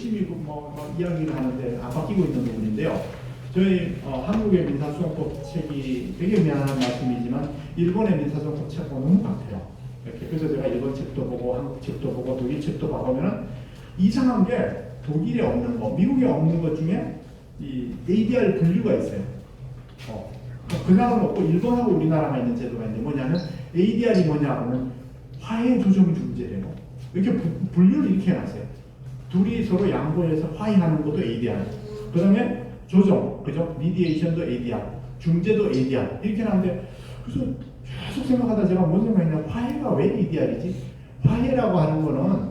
열심히 뭐 이야기를 하는데 안 바뀌고 있는 부분인데요. 저희 한국의 민사소송법 책이 되게 미안한 말씀이지만 일본의 민사소송법 책하고 너무 같아요. 이렇게. 그래서 제가 일본 책도 보고 한국 책도 보고 독일 책도 봐보면은 이상한 게 독일에 없는 거, 미국에 없는 것 중에 이 ADR 분류가 있어요. 그 나라는 없고 일본하고 우리나라가 있는 제도가 있는데 뭐냐면 ADR이 뭐냐 하면 화해 조정 중재예요. 이렇게 분류를 이렇게 해놨어요. 둘이 서로 양보해서 화해하는 것도 ADR. 그 다음에 조정, 그죠? 미디에이션도 ADR, 중재도 ADR 이렇게 하는데 그래서 계속 생각하다 제가 뭔 생각했냐, 화해가 왜 ADR이지? 화해라고 하는 거는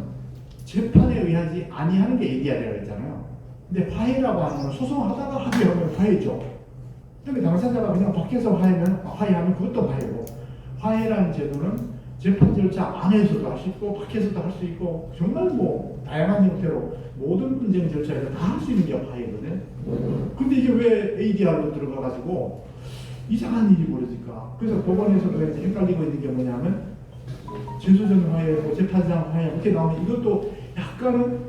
재판에 의하지 아니하는 게 ADR이라고 했잖아요. 근데 화해라고 하는 건 소송하다가 합의하면 화해죠. 근데 당사자가 그냥 밖에서 화해하면 그것도 화해고, 화해라는 제도는 재판 절차 안에서도 할 수 있고 밖에서도 할 수 있고 정말 뭐 다양한 형태로 모든 분쟁 절차에서 다 할 수 있는 게 화해거든. 근데 이게 왜 ADR로 들어가가지고 이상한 일이 벌어질까? 그래서 법원에서도 이제 헷갈리고 있는 게 뭐냐면 재소전 화해, 재판장 화해 이렇게 나오면 이것도 약간은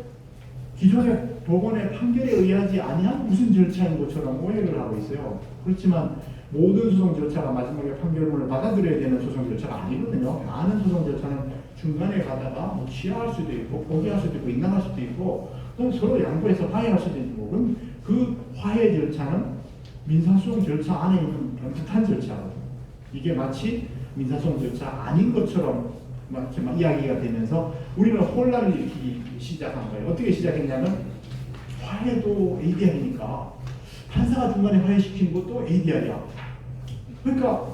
기존의 법원의 판결에 의하지 아니한 무슨 절차인 것처럼 오해를 하고 있어요. 그렇지만 모든 소송 절차가 마지막에 판결문을 받아들여야 되는 소송 절차가 아니거든요. 많은 소송 절차는 중간에 가다가 뭐 취하할 수도 있고 포기할 수도 있고 인당할 수도 있고 또 서로 양보해서 화해할 수도 있고, 그럼 그 화해 절차는 민사소송 절차 안에 있는 변듯한 절차거든요. 이게 마치 민사소송 절차 아닌 것처럼 막 이야기가 되면서 우리는 혼란을 일으키기 시작한 거예요. 어떻게 시작했냐면 화해도 ADR이니까 판사가 중간에 화해시킨 것도 ADR이야. 그러니까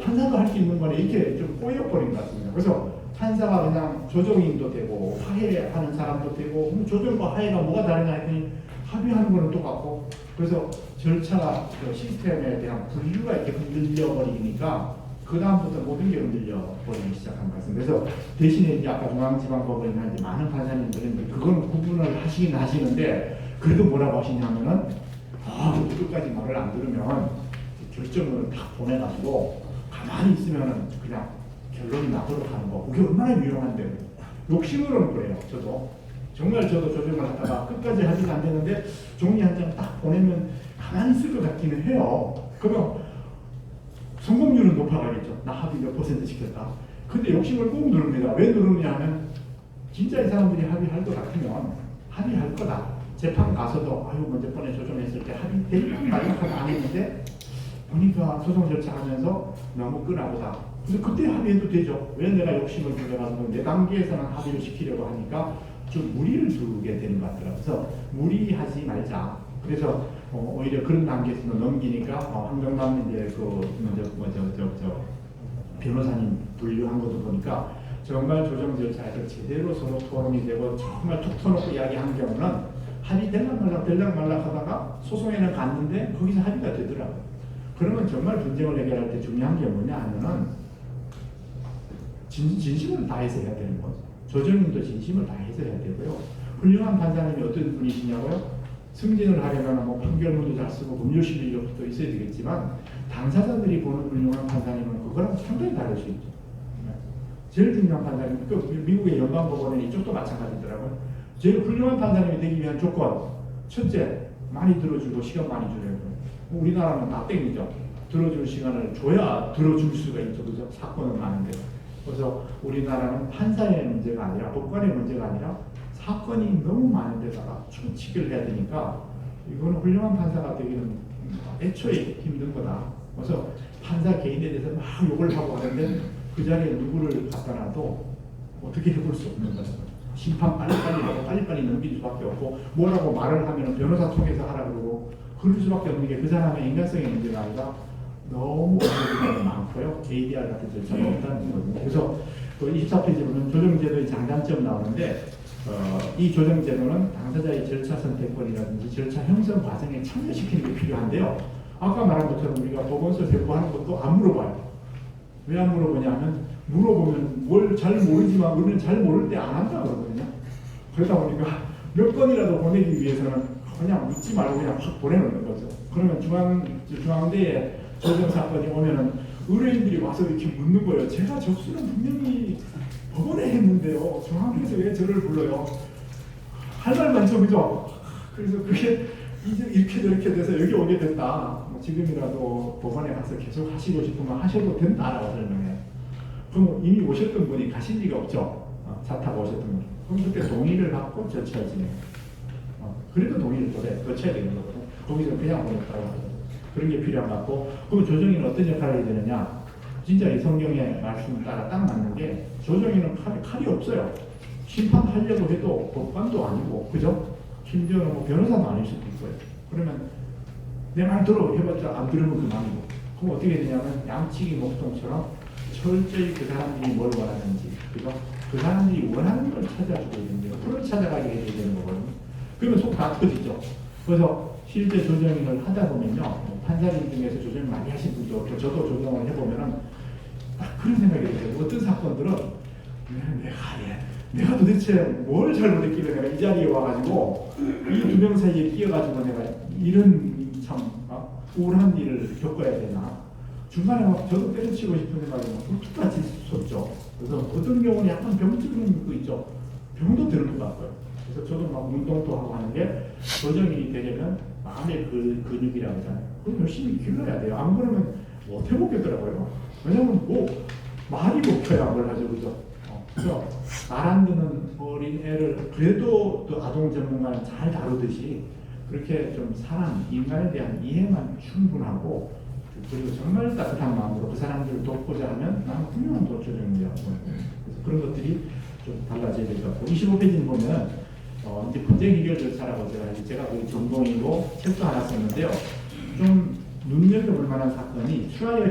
판사도 할 수 있는 거네 이렇게 좀 꼬여버린 것 같습니다. 그래서 판사가 그냥 조정인도 되고 화해하는 사람도 되고 조정과 화해가 뭐가 다르냐 했더니 합의하는 거는 똑같고, 그래서 절차가 그 시스템에 대한 분류가 이렇게 흔들려 버리니까 그 다음부터 모든 게 흔들려 버리기 시작한 것 같습니다. 그래서 대신에 이제 아까 중앙지방법원이나 이제 많은 판사님들은 그건 구분을 하시긴 하시는데 그래도 뭐라고 하시냐면은 끝까지 말을 안 들으면 결정을 딱 보내가지고 가만히 있으면은 그냥 결론이 나도록 하는 거, 그게 얼마나 유용한데요. 욕심으로는 그래요. 저도 정말 조정을 하다가 끝까지 합의가 안 되는데 종이 한 장 딱 보내면 가만히 있을 것 같기는 해요. 그러면 성공률은 높아가겠죠. 나 합의 몇 % 시켰다. 근데 욕심을 꼭 누릅니다. 왜 누르냐 하면 진짜 이 사람들이 합의할 것 같으면 합의할 거다. 재판 가서도 먼저 번에 조정했을 때 합의될 말락하고 안 했는데 보니까 소송 절차 하면서 너무 끈하고다. 그래서 그때 합의해도 되죠. 왜 내가 욕심을 부려가지고 내 단계에서는 합의를 시키려고 하니까 좀 무리를 두게 되는 것 같더라고요. 그래서 무리하지 말자. 그래서 오히려 그런 단계에서는 넘기니까 황정남 이제 변호사님 분류한 것도 보니까 정말 조정 절차에서 제대로 서로 토론이 되고 정말 툭 터놓고 이야기한 경우는 합의 될락 말락 하다가 소송에는 갔는데 거기서 합의가 되더라고요. 그러면 정말 분쟁을 해결할 때 중요한 게 뭐냐 하면은 진심을 다해서 해야 되는 거죠. 조정님도 진심을 다해서 해야 되고요. 훌륭한 판사님이 어떤 분이시냐고요? 승진을 하려면 뭐 판결문도 잘 쓰고 법률 실력도 있어야 되겠지만 당사자들이 보는 훌륭한 판사님은 그거랑 상당히 다를 수 있죠. 제일 중요한 판사님, 미국의 연방법원은 이쪽도 마찬가지더라고요. 제일 훌륭한 판사님이 되기 위한 조건, 첫째, 많이 들어주고 시간 많이 주려고. 우리나라는 다 땡이죠. 들어줄 시간을 줘야 들어줄 수가 있죠. 그죠? 사건은 많은데. 그래서 우리나라는 판사의 문제가 아니라 법관의 문제가 아니라 사건이 너무 많은 데다가 추측을 해야 되니까 이거는 훌륭한 판사가 되기는 애초에 힘든 거다. 그래서 판사 개인에 대해서 막 욕을 하고 하는데 그 자리에 누구를 갖다 놔도 어떻게 해볼 수 없는 거죠. 심판 빨리빨리 하고 빨리빨리 넘길 수밖에 없고 뭐라고 말을 하면 변호사 통해서 하라 그러고 그럴 수밖에 없는 게 그 사람의 인간성의 문제가 아니라 너무 어려운 많고요. ADR 같은 절차가 없다는 거거든요. 그래서 그 24페이지 보면 조정제도의 장단점 나오는데 이 조정제도는 당사자의 절차 선택권이라든지 절차 형성 과정에 참여시키는 게 필요한데요. 아까 말한 것처럼 우리가 법원서 배포하는 것도 안 물어봐요. 왜 안 물어보냐면 물어보면 뭘 잘 모르지만 우리는 잘 모를 때 안 한다 그러거든요. 그러다 보니까 몇 번이라도 보내기 위해서는 그냥 묻지 말고 그냥 확 보내놓는 거죠. 그러면 중앙대에 조정 사건이 오면은 의뢰인들이 와서 이렇게 묻는 거예요. 제가 접수는 분명히 법원에 했는데요. 중앙대에서 왜 저를 불러요? 할 말 많죠, 그죠? 그래서 그게 이제 이렇게 저렇게 돼서 여기 오게 됐다. 뭐 지금이라도 법원에 가서 계속 하시고 싶으면 하셔도 된다라고 설명해요. 그럼 이미 오셨던 분이 가실 리가 없죠. 차 타고 오셨던 분. 그럼 그때 동의를 받고 절차를 진행해요. 그래도 동의를 더 쳐야 되는 거거든요. 거기서 그냥 보냈다고 하죠. 그런 게 필요한 것 같고, 그럼 조정위는 어떤 역할을 해야 되느냐? 진짜 이 성경의 말씀 따라 딱 맞는 게, 조정위는 칼이 없어요. 심판하려고 해도 법관도 아니고, 그죠? 심지어는 뭐 변호사도 아닐 수도 있고요. 그러면 내 말 들어 해봤자 안 들으면 그만이고. 그럼 어떻게 되냐면 양치기 목동처럼 철저히 그 사람들이 뭘 원하는지, 그죠? 그 사람들이 원하는 걸 찾아주고 있는데, 그걸 찾아가게 해야 되는 거거든요. 그러면 속 다 터지죠. 그래서 실제 조정을 하다 보면요, 판사님 중에서 조정 많이 하신 분도, 저도 조정을 해보면은 딱 그런 생각이 들어요. 어떤 사건들은 내가 도대체 뭘 잘못했길래 내가 이 자리에 와가지고 이 두 명 사이에 끼어가지고 내가 이런 참 우울한 일을 겪어야 되나. 중간에 막 저도 때려치고 싶은 생각이 막 똑같이 섰죠. 그래서 어떤 경우는 약간 병적인 거 있죠. 병도 드는 것 같고요. 그래서 저도 막 운동도 하고 하는 게 조정이 되려면 마음의 근육이라고 하잖아요. 그럼 열심히 길러야 돼요. 안 그러면 못 해먹겠더라고요. 왜냐면 뭐 말이 먹혀야 뭘 하죠, 그죠? 그래서 말 안 듣는 어린 애를 그래도 또 아동 전문가는 잘 다루듯이 그렇게 좀 사람, 인간에 대한 이해만 충분하고 그리고 정말 따뜻한 마음으로 그 사람들을 돕고자 하면 나는 훌륭한 도처정이라고. 그래서 그런 것들이 좀 달라져야 될 것 같고 25페이지는 보면 이제 분쟁 해결 절차라고 제가 그 전공이고 책도 하나 썼는데요. 좀 눈여겨볼 만한 사건이 추하열이